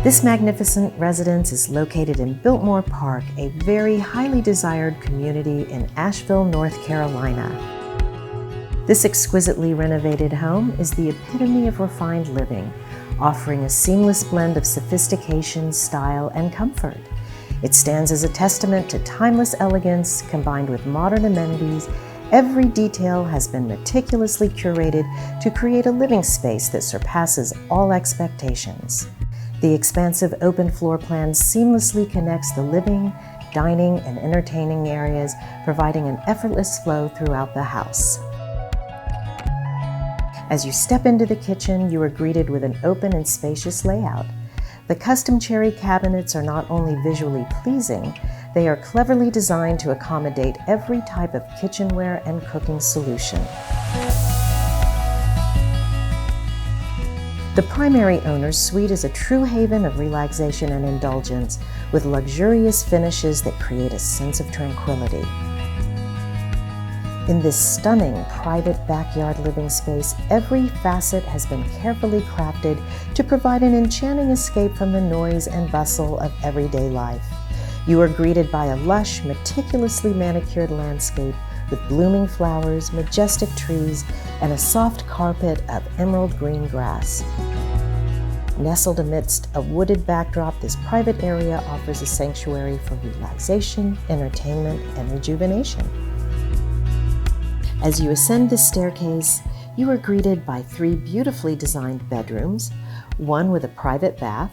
This magnificent residence is located in Biltmore Park, a very highly desired community in Asheville, North Carolina. This exquisitely renovated home is the epitome of refined living, offering a seamless blend of sophistication, style, and comfort. It stands as a testament to timeless elegance combined with modern amenities. Every detail has been meticulously curated to create a living space that surpasses all expectations. The expansive open floor plan seamlessly connects the living, dining, and entertaining areas, providing an effortless flow throughout the house. As you step into the kitchen, you are greeted with an open and spacious layout. The custom cherry cabinets are not only visually pleasing, they are cleverly designed to accommodate every type of kitchenware and cooking solution. The primary owner's suite is a true haven of relaxation and indulgence, with luxurious finishes that create a sense of tranquility. In this stunning private backyard living space, every facet has been carefully crafted to provide an enchanting escape from the noise and bustle of everyday life. You are greeted by a lush, meticulously manicured landscape with blooming flowers, majestic trees, and a soft carpet of emerald green grass. Nestled amidst a wooded backdrop, this private area offers a sanctuary for relaxation, entertainment, and rejuvenation. As you ascend this staircase, you are greeted by 3 beautifully designed bedrooms, one with a private bath,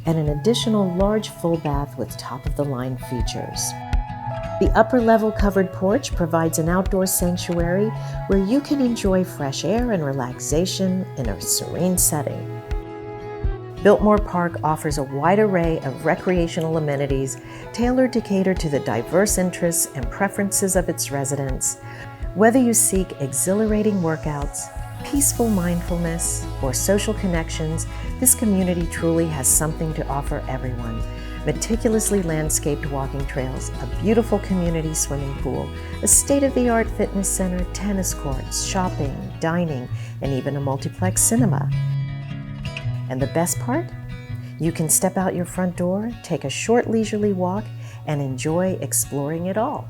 and an additional large full bath with top-of-the-line features. The upper-level covered porch provides an outdoor sanctuary where you can enjoy fresh air and relaxation in a serene setting. Biltmore Park offers a wide array of recreational amenities tailored to cater to the diverse interests and preferences of its residents. Whether you seek exhilarating workouts, peaceful mindfulness, or social connections, this community truly has something to offer everyone. Meticulously landscaped walking trails, a beautiful community swimming pool, a state-of-the-art fitness center, tennis courts, shopping, dining, and even a multiplex cinema. And the best part? You can step out your front door, take a short leisurely walk, and enjoy exploring it all.